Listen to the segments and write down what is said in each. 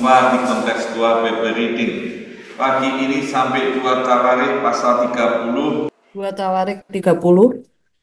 Jumpa di konteks 2 Bible Reading. Pagi ini sampai 2 Tawarik pasal 30. 2 Tawarik 30.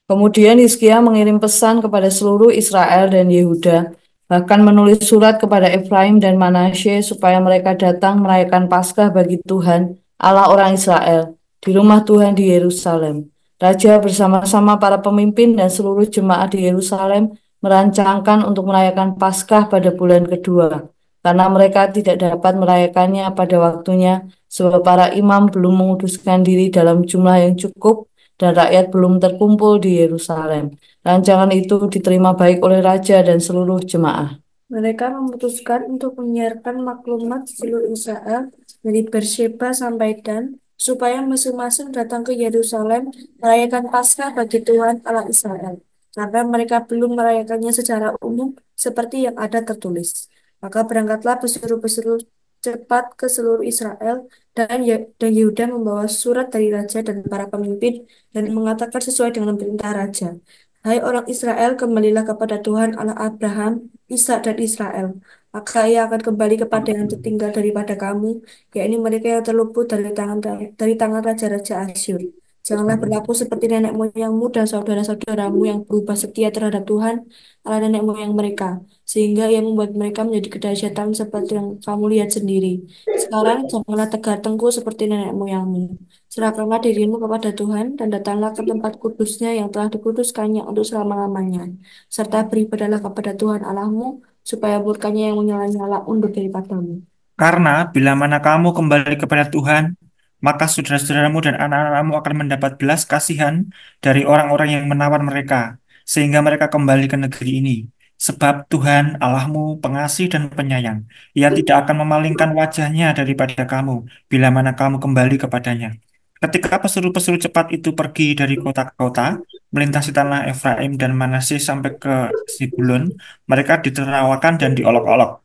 Kemudian Hizkia mengirim pesan kepada seluruh Israel dan Yehuda, bahkan menulis surat kepada Efraim dan Manasye supaya mereka datang merayakan Paskah bagi Tuhan, Allah orang Israel, di rumah Tuhan di Yerusalem. Raja bersama-sama para pemimpin dan seluruh jemaat di Yerusalem merancangkan untuk merayakan Paskah pada bulan kedua, karena mereka tidak dapat merayakannya pada waktunya, sebab para imam belum menguduskan diri dalam jumlah yang cukup dan rakyat belum terkumpul di Yerusalem. Rancangan itu diterima baik oleh raja dan seluruh jemaah. Mereka memutuskan untuk menyiarkan maklumat seluruh Israel dari Beersheba sampai Dan, supaya masing-masing datang ke Yerusalem merayakan Paskah bagi Tuhan Allah Israel, karena mereka belum merayakannya secara umum seperti yang ada tertulis. Maka berangkatlah pesuruh-pesuruh cepat ke seluruh Israel, dan Yehuda membawa surat dari raja dan para pemimpin dan mengatakan sesuai dengan perintah raja. Hai orang Israel, kembalilah kepada Tuhan Allah Abraham, Ishak dan Israel. Maka ia akan kembali kepada yang tertinggal daripada kamu, yakni mereka yang terluput dari tangan raja-raja Asyur. Janganlah berlaku seperti nenek moyangmu dan saudara-saudaramu yang berubah setia terhadap Tuhan, Allah nenek moyang mereka, sehingga ia membuat mereka menjadi kedahsyatan seperti yang kamu lihat sendiri. Sekarang janganlah tegar tengkuk seperti nenek moyangmu. Serahkanlah dirimu kepada Tuhan dan datanglah ke tempat kudusnya yang telah dikuduskannya untuk selama-lamanya. Serta beribadahlah kepada Tuhan Allahmu, supaya murkanya yang menyala-nyala undur daripadamu. Karena bila mana kamu kembali kepada Tuhan, maka saudara-saudaramu dan anak-anakmu akan mendapat belas kasihan dari orang-orang yang menawar mereka, sehingga mereka kembali ke negeri ini. Sebab Tuhan Allahmu pengasih dan penyayang. Ia tidak akan memalingkan wajahnya daripada kamu, bila mana kamu kembali kepadanya. Ketika pesuruh-pesuruh cepat itu pergi dari kota ke kota, melintasi tanah Efraim dan Manasye sampai ke Zebulun, mereka ditertawakan dan diolok-olok.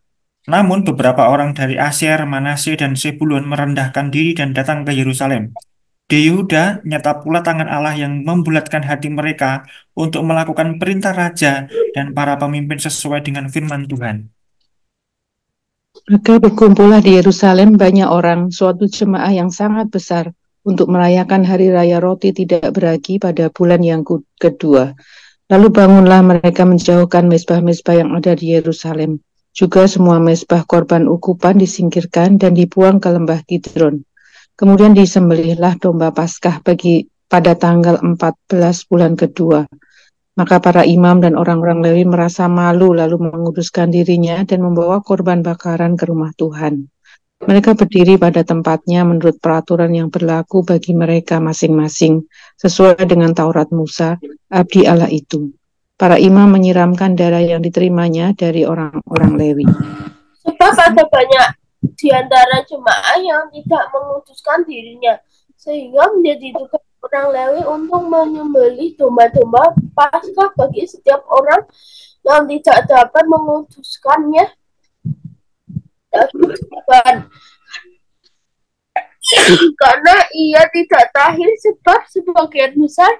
Namun beberapa orang dari Asyer, Manasye, dan Zebulun merendahkan diri dan datang ke Yerusalem. Di Yehuda, nyata pula tangan Allah yang membulatkan hati mereka untuk melakukan perintah raja dan para pemimpin sesuai dengan firman Tuhan. Maka berkumpullah di Yerusalem banyak orang, suatu jemaah yang sangat besar, untuk merayakan hari raya roti tidak beragi pada bulan yang kedua. Lalu bangunlah mereka menjauhkan mezbah-mezbah yang ada di Yerusalem. Juga semua mezbah korban ukupan disingkirkan dan dibuang ke lembah Kidron. Kemudian disembelihlah domba Paskah pada tanggal 14 bulan kedua. Maka para imam dan orang-orang Lewi merasa malu lalu menguduskan dirinya dan membawa korban bakaran ke rumah Tuhan. Mereka berdiri pada tempatnya menurut peraturan yang berlaku bagi mereka masing-masing, sesuai dengan Taurat Musa, abdi Allah itu. Para imam menyiramkan darah yang diterimanya dari orang-orang Lewi. Sebab ada banyak di antara jemaah yang tidak menguduskan dirinya, sehingga menjadi tugas orang Lewi untuk menyembelih domba-domba Paskah bagi setiap orang yang tidak dapat menguduskannya. Karena ia tidak tahir, sebab sebagian besar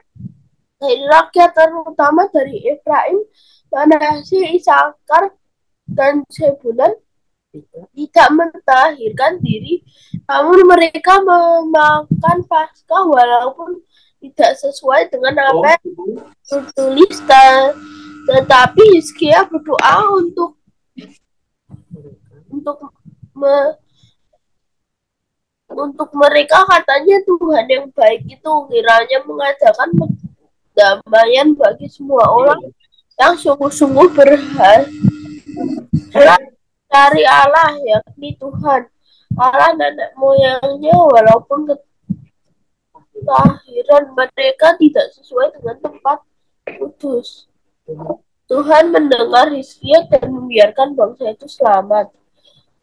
dari rakyat, terutama dari Efraim, Manasye, Isakar, dan Zebulun tidak mentahirkan diri, namun mereka memakan Paskah walaupun tidak sesuai dengan apa yang tertulis. Tetapi Hizkia berdoa untuk mereka, katanya, Tuhan yang baik itu kiranya mengadakan damaian bagi semua orang yang sungguh-sungguh berharap dari Allah, yakni Tuhan Allah nenek moyangnya, walaupun kelahiran mereka tidak sesuai dengan tempat kudus. Tuhan mendengar Hizkia dan membiarkan bangsa itu selamat.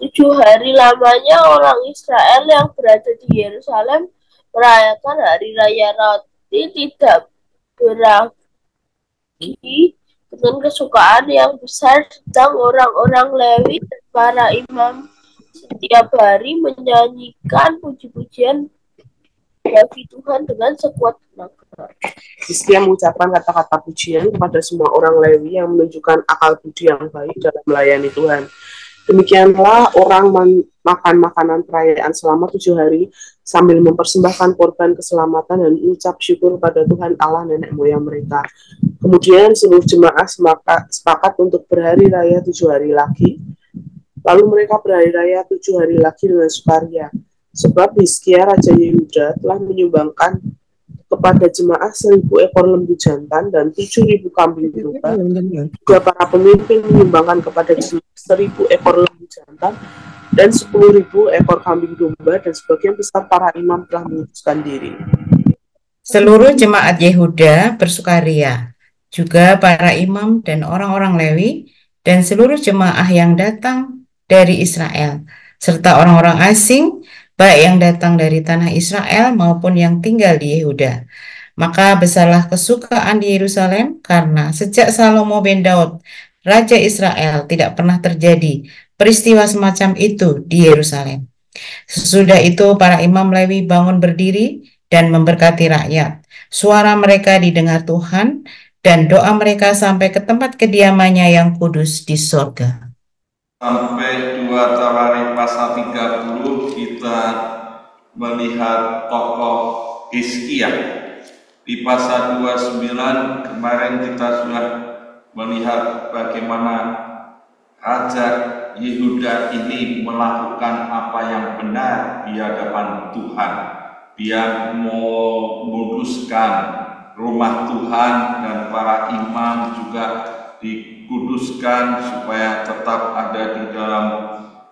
7 hari lamanya orang Israel yang berada di Yerusalem merayakan hari raya roti tidak beragi dengan kesukaan yang besar, sedang orang-orang Lewi dan para imam setiap hari menyanyikan puji-pujian bagi Tuhan dengan sekuat tenaga. Hizkia mengucapkan kata-kata pujian kepada semua orang Lewi yang menunjukkan akal budi yang baik dalam melayani Tuhan. Demikianlah orang makan makanan perayaan selama 7 hari sambil mempersembahkan korban keselamatan dan ucap syukur pada Tuhan Allah nenek moyang mereka. Kemudian seluruh jemaah sepakat untuk berhari raya 7 hari lagi. Lalu mereka berhari raya 7 hari lagi dengan sukaria. Sebab Hizkia Raja Yehuda telah menyumbangkan kepada jemaah 1.000 ekor lembu jantan dan 7.000 kambing domba. Juga para pemimpin menyumbangkan kepada jemaah 1.000 ekor lembu jantan dan 10.000 ekor kambing domba, dan sebagian besar para imam telah menguduskan diri. Seluruh jemaat Yehuda bersukaria, juga para imam dan orang-orang Lewi, dan seluruh jemaah yang datang dari Israel, serta orang-orang asing, baik yang datang dari tanah Israel maupun yang tinggal di Yehuda. Maka besarlah kesukaan di Yerusalem, karena sejak Salomo bin Daud, Raja Israel, tidak pernah terjadi peristiwa semacam itu di Yerusalem. Sesudah itu para imam Lewi bangun berdiri dan memberkati rakyat. Suara mereka didengar Tuhan, dan doa mereka sampai ke tempat kediamannya yang kudus di surga. Sampai 2 Tawarikh pasal 30 kita melihat tokoh Hizkia. Di pasal 29 kemarin kita sudah melihat bagaimana Raja Yehuda ini melakukan apa yang benar di hadapan Tuhan. Dia menguduskan rumah Tuhan, dan para imam juga dikuduskan supaya tetap ada di dalam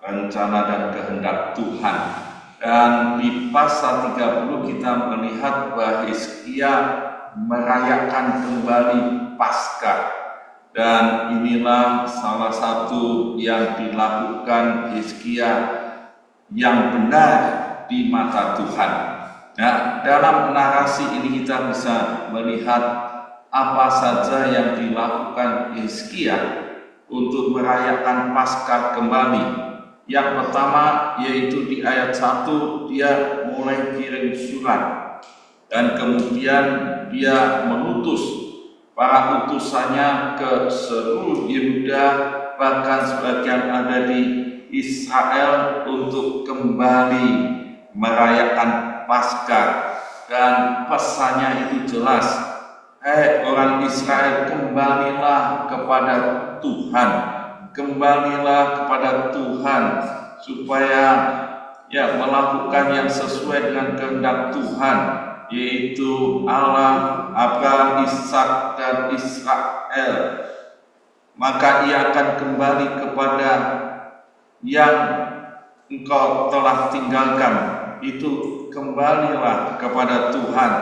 rencana dan kehendak Tuhan. Dan di pasal 30 kita melihat bahwa Hizkia merayakan kembali Paskah. Dan inilah salah satu yang dilakukan Hizkia yang benar di mata Tuhan. Nah, dalam narasi ini kita bisa melihat apa saja yang dilakukan Hizkia untuk merayakan Paskah kembali. Yang pertama yaitu di ayat 1 dia mulai kirim surat, dan kemudian dia mengutus para utusannya ke seluruh Yehuda, bahkan sebagian ada di Israel, untuk kembali merayakan Paskah. Dan pesannya itu jelas, hai orang Israel, kembalilah kepada Tuhan, kembalilah kepada Tuhan, supaya melakukan yang sesuai dengan kehendak Tuhan, yaitu Allah Abraham, Ishak, dan Israel. Maka ia akan kembali kepada yang engkau telah tinggalkan, itu kembalilah kepada Tuhan.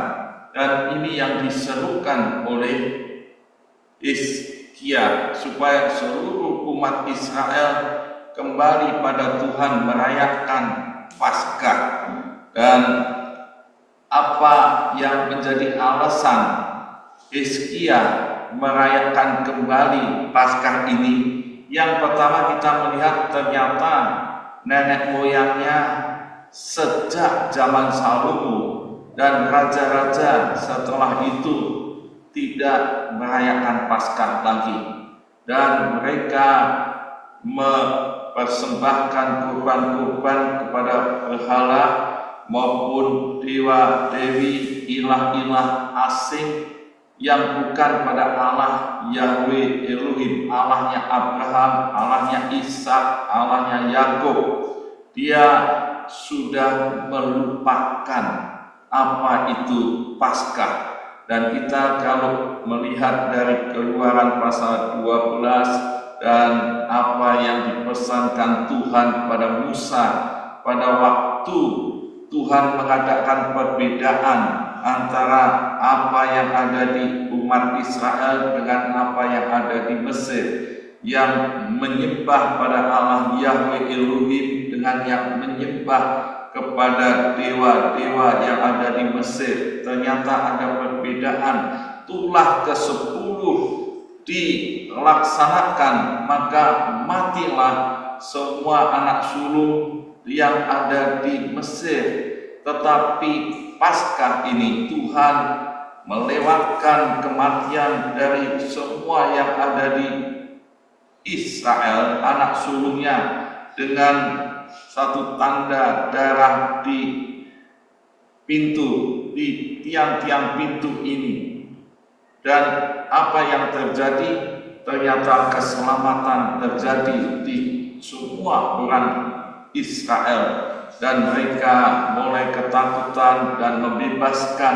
Dan ini yang diserukan oleh Hizkia, supaya seluruh umat Israel kembali pada Tuhan, merayakan Paskah. Dan apa yang menjadi alasan Hizkia merayakan kembali Paskah ini? Yang pertama kita melihat ternyata nenek moyangnya sejak zaman Salomo dan raja-raja setelah itu tidak merayakan Paskah lagi, dan mereka mempersembahkan kurban-kurban kepada berhala maupun dewa-dewi, ilah-ilah asing yang bukan pada Allah Yahweh Elohim, Allahnya Abraham, Allahnya Ishak, Allahnya Yakub. Dia sudah melupakan apa itu Paskah. Dan kita kalau melihat dari Keluaran pasal 12 dan apa yang dipesankan Tuhan kepada Musa pada waktu Tuhan mengadakan perbedaan antara apa yang ada di umat Israel dengan apa yang ada di Mesir, yang menyembah pada Allah Yahweh Elohim dengan yang menyembah kepada dewa-dewa yang ada di Mesir. Ternyata ada perbedaan. Tulah ke-10 dilaksanakan, maka matilah semua anak sulung yang ada di Mesir. Tetapi Paskah ini Tuhan melewatkan kematian dari semua yang ada di Israel, anak sulungnya, dengan satu tanda darah di tiang-tiang pintu ini. Dan apa yang terjadi? Ternyata keselamatan terjadi di semua orang Israel, dan mereka mulai ketakutan dan membebaskan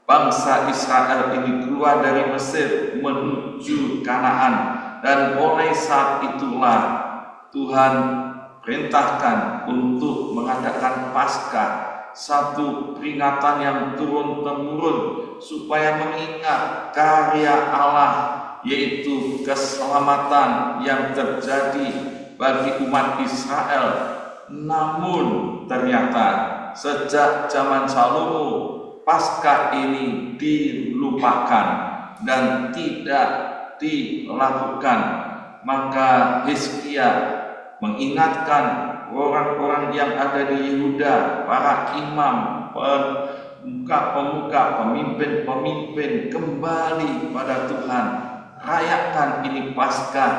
bangsa Israel ini keluar dari Mesir menuju Kanaan. Dan mulai saat itulah Tuhan perintahkan untuk mengadakan Paskah, satu peringatan yang turun-temurun supaya mengingat karya Allah, yaitu keselamatan yang terjadi bagi umat Israel. Namun ternyata sejak zaman Salomo, Paskah ini dilupakan dan tidak dilakukan. Maka Hizkia mengingatkan orang-orang yang ada di Yehuda, para imam, pemuka-pemuka, pemimpin-pemimpin, kembali pada Tuhan. Rayakan ini Paskah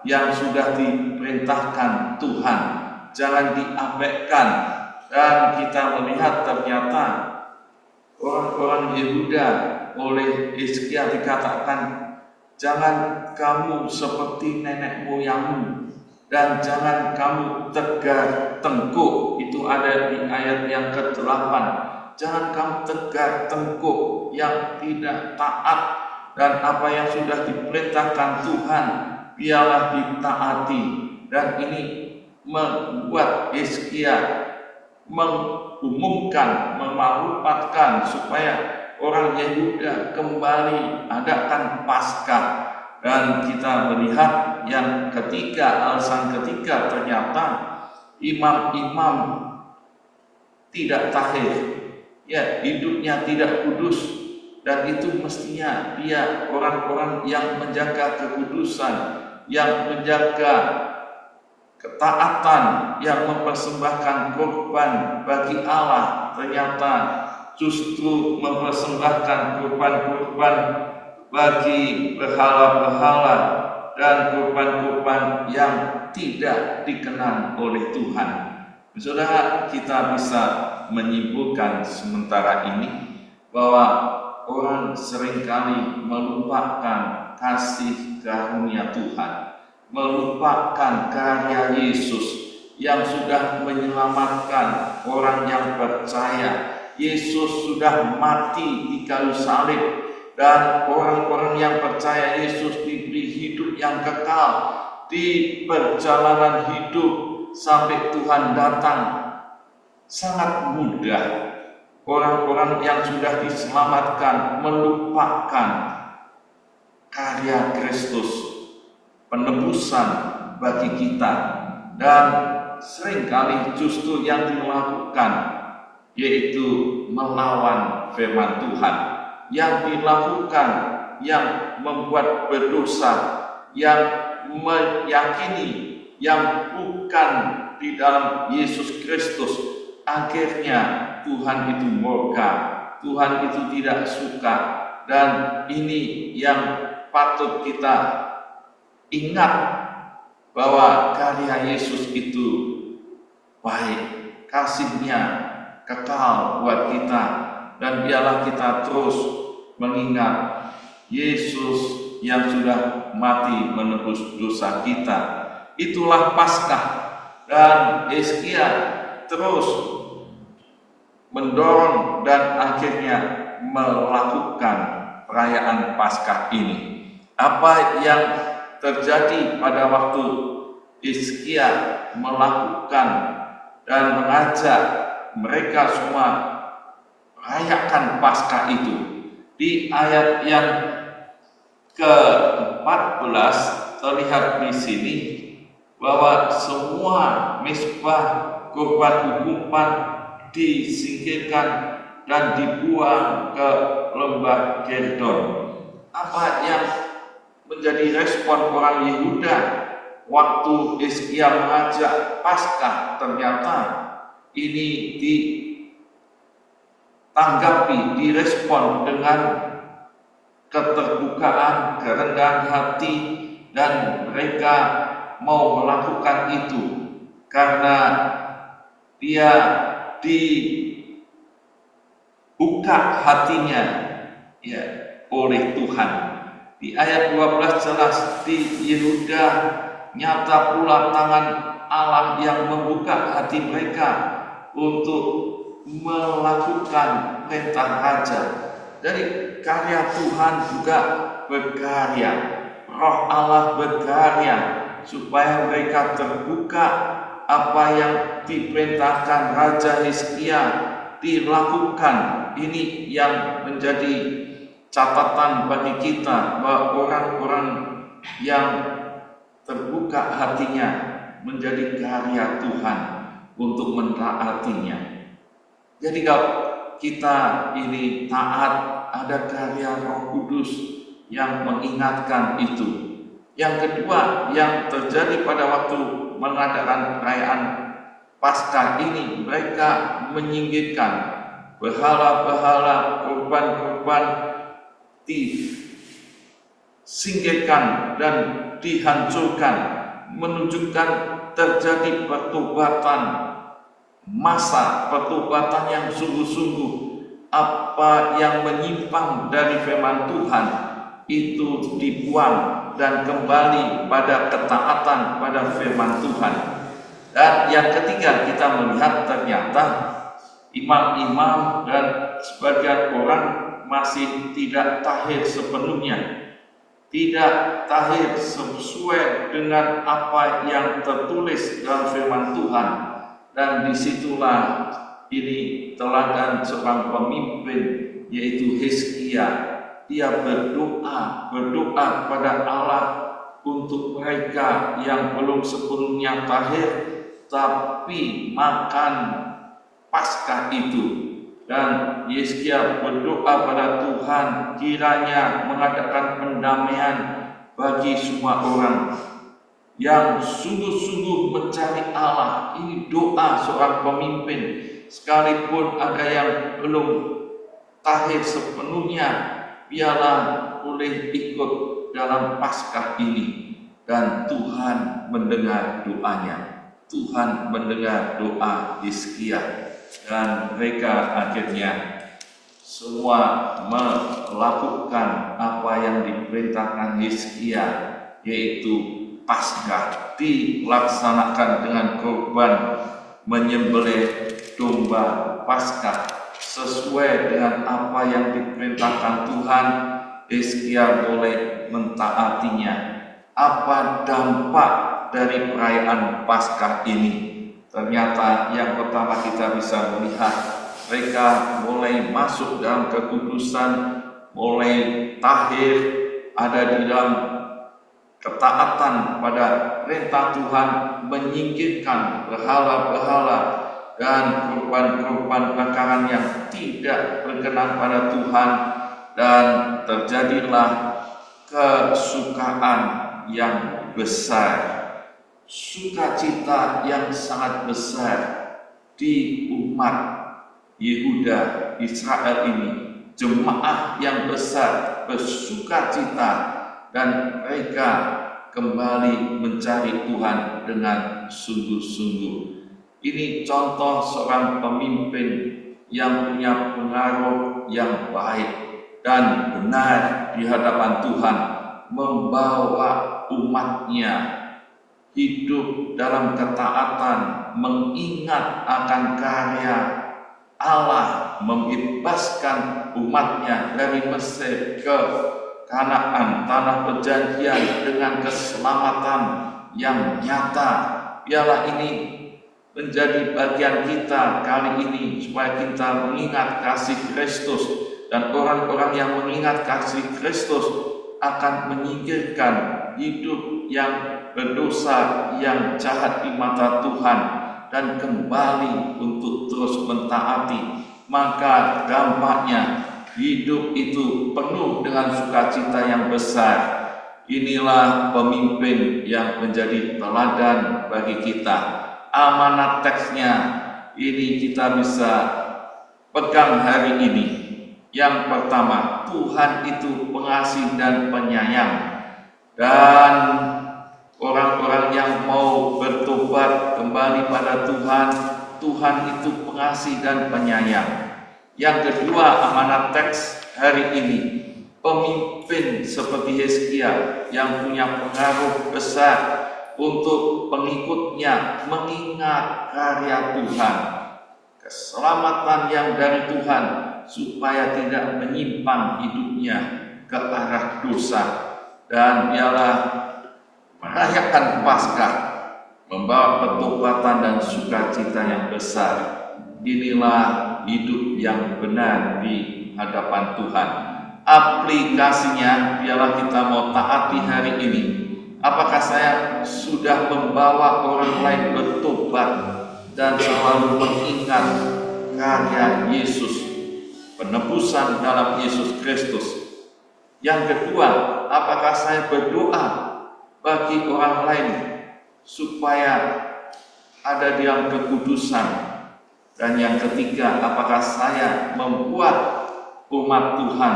yang sudah diperintahkan Tuhan, jangan diabaikan. Dan kita melihat ternyata orang-orang Yehuda oleh Hizkia dikatakan, jangan kamu seperti nenek moyangmu, dan jangan kamu tegar tengkuk. Itu ada di ayat yang ke-8. Jangan kamu tegar tengkuk yang tidak taat, dan apa yang sudah diperintahkan Tuhan biarlah ditaati. Dan ini membuat Hizkia mengumumkan, memaklumatkan supaya orang Yehuda kembali adakan Paskah. Dan kita melihat yang ketiga, alasan ketiga, ternyata imam-imam tidak tahir, ya, hidupnya tidak kudus. Dan itu mestinya dia orang-orang yang menjaga kekudusan, yang menjaga ketaatan, yang mempersembahkan korban bagi Allah. Ternyata justru mempersembahkan korban-korban bagi berhala-berhala dan korban-korban yang tidak dikenal oleh Tuhan. Saudara, kita bisa menyimpulkan sementara ini bahwa orang seringkali melupakan kasih karunia Tuhan, melupakan karya Yesus yang sudah menyelamatkan orang yang percaya. Yesus sudah mati di kayu salib, dan orang-orang yang percaya Yesus diberi hidup yang kekal di perjalanan hidup sampai Tuhan datang. Sangat mudah orang-orang yang sudah diselamatkan melupakan karya Kristus, penebusan bagi kita. Dan seringkali justru yang dilakukan yaitu melawan firman Tuhan, yang dilakukan, yang membuat berdosa, yang meyakini yang bukan di dalam Yesus Kristus. Akhirnya Tuhan itu murka, Tuhan itu tidak suka. Dan ini yang patut kita ingat, bahwa karya Yesus itu baik, kasih-Nya kekal buat kita. Dan biarlah kita terus mengingat Yesus yang sudah mati menebus dosa kita. Itulah Paskah. Dan Hizkia terus mendorong dan akhirnya melakukan perayaan Paskah ini. Apa yang terjadi pada waktu Hizkia melakukan dan mengajak mereka semua rayakan Paskah itu? Di ayat yang ke-14 terlihat di sini bahwa semua mezbah korban hukuman disingkirkan dan dibuang ke lembah Gerdon. Apa yang menjadi respon orang Yehuda waktu Hizkia mengajak Paskah? Ternyata ini ditanggapi, direspon dengan keterbukaan, kerendahan hati, dan mereka mau melakukan itu. karena dia dibuka hatinya ya oleh Tuhan. Di ayat 12 jelas, di Yehuda nyata pula tangan Allah yang membuka hati mereka untuk melakukan perintah raja. Jadi karya Tuhan juga berkarya, Roh Allah berkarya supaya mereka terbuka apa yang diperintahkan Raja Hizkia dilakukan. Ini yang menjadi catatan bagi kita, bahwa orang-orang yang terbuka hatinya menjadi karya Tuhan untuk mentaatinya. Jadi kalau kita ini taat, ada karya Roh Kudus yang mengingatkan itu. Yang kedua yang terjadi pada waktu mengadakan perayaan Paskah ini, mereka menyingkirkan berhala-berhala, korban-korban disingkirkan dan dihancurkan, menunjukkan terjadi pertobatan, masa pertobatan yang sungguh-sungguh. Apa yang menyimpang dari firman Tuhan itu dibuang dan kembali pada ketaatan pada firman Tuhan. Dan yang ketiga, kita melihat ternyata imam-imam dan sebagian orang masih tidak tahir sepenuhnya, tidak tahir sesuai dengan apa yang tertulis dalam firman Tuhan. Dan disitulah ini teladan seorang pemimpin, yaitu Hizkia. Dia berdoa pada Allah untuk mereka yang belum sepenuhnya tahir tapi makan Paskah itu. Dan Hizkia berdoa pada Tuhan kiranya mengadakan pendamaian bagi semua orang yang sungguh-sungguh mencari Allah. Ini doa seorang pemimpin, sekalipun ada yang belum tahir sepenuhnya, biarlah boleh ikut dalam Paskah ini. Dan Tuhan mendengar doanya. Tuhan mendengar doa Hizkia. Dan mereka akhirnya semua melakukan apa yang diperintahkan Hizkia, yaitu Paskah dilaksanakan dengan korban menyembelih domba Paskah sesuai dengan apa yang diperintahkan Tuhan. Hizkia boleh mentaatinya. Apa dampak dari perayaan Paskah ini? Ternyata yang pertama kita bisa melihat mereka mulai masuk dalam kekudusan, mulai tahir, ada di dalam ketaatan pada perintah Tuhan, menyingkirkan berhala-berhala dan korban-korban bakaran yang tidak berkenan pada Tuhan. Dan terjadilah kesukaan yang besar, sukacita yang sangat besar di umat Yehuda Israel ini. Jemaah yang besar bersukacita dan mereka kembali mencari Tuhan dengan sungguh-sungguh. Ini contoh seorang pemimpin yang punya pengaruh yang baik dan benar di hadapan Tuhan, membawa umatnya hidup dalam ketaatan, mengingat akan karya Allah, membebaskan umatnya dari Mesir ke Kanaan, tanah perjanjian, dengan keselamatan yang nyata. Biarlah ini menjadi bagian kita kali ini, supaya kita mengingat kasih Kristus, dan orang-orang yang mengingat kasih Kristus akan menyingkirkan hidup yang berdosa, yang jahat di mata Tuhan, dan kembali untuk terus mentaati. Maka dampaknya hidup itu penuh dengan sukacita yang besar. Inilah pemimpin yang menjadi teladan bagi kita. Amanat teksnya ini kita bisa pegang hari ini. Yang pertama, Tuhan itu pengasih dan penyayang, dan orang-orang yang mau bertobat kembali pada Tuhan. Tuhan itu pengasih dan penyayang. Yang kedua, amanat teks hari ini, pemimpin seperti Hizkia yang punya pengaruh besar untuk pengikutnya mengingat karya Tuhan, keselamatan yang dari Tuhan, supaya tidak menyimpang hidupnya ke arah dosa, dan ialah merayakan Paskah, membawa pertobatan dan sukacita yang besar. Inilah hidup yang benar di hadapan Tuhan. Aplikasinya ialah kita mau taati hari ini. Apakah saya sudah membawa orang lain bertobat dan selalu mengingat karya Yesus, penebusan dalam Yesus Kristus? Yang kedua, apakah saya berdoa bagi orang lain supaya ada di dalam kekudusan? Dan yang ketiga, apakah saya membuat umat Tuhan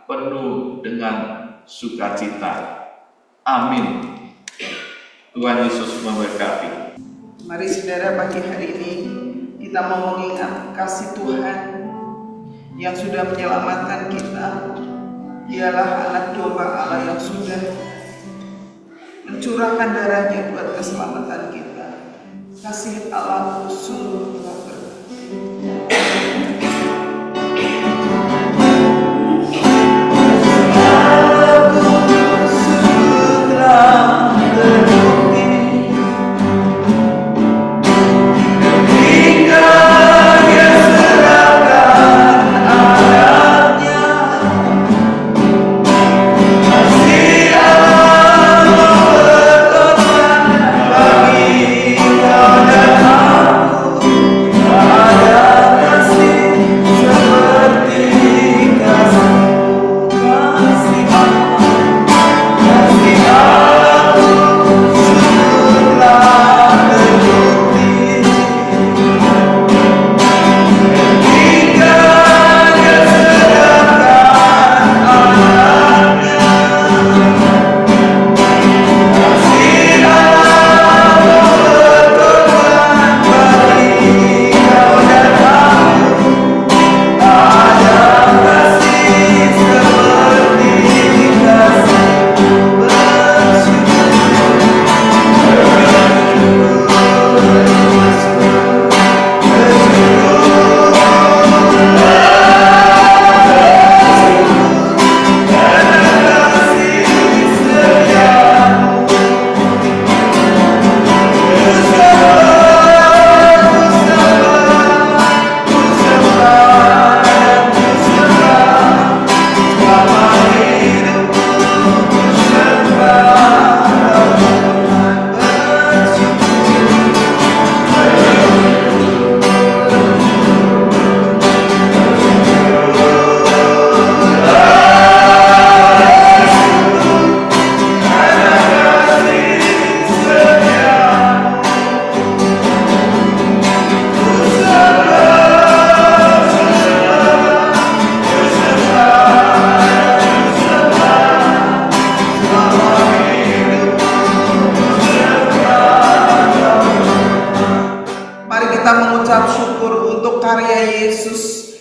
penuh dengan sukacita? Amin. Tuhan Yesus memberkati. Mari saudara, pagi hari ini kita mau mengingat kasih Tuhan yang sudah menyelamatkan kita. Ialah anak domba Allah yang sudah mencurahkan darahnya buat keselamatan kita. Kasih Allah sungguh telah berkati.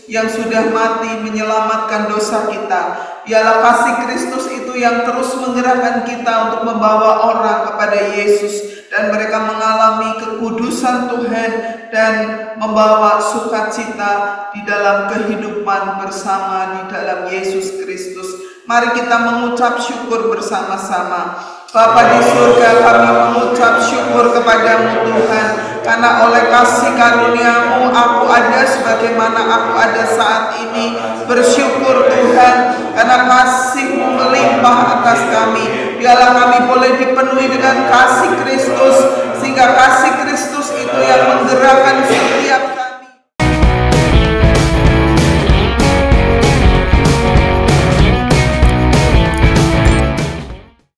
yang sudah mati menyelamatkan dosa kita. Ialah kasih Kristus itu yang terus menggerakkan kita untuk membawa orang kepada Yesus dan mereka mengalami kekudusan Tuhan dan membawa sukacita di dalam kehidupan bersama di dalam Yesus Kristus. Mari kita mengucap syukur bersama-sama. Bapa di surga, kami mengucap syukur kepadamu Tuhan, karena oleh kasih karunia-Mu aku ada sebagaimana aku ada saat ini. Bersyukur Tuhan, karena kasih-Mu melimpah atas kami. Biarlah kami boleh dipenuhi dengan kasih Kristus, sehingga kasih Kristus itu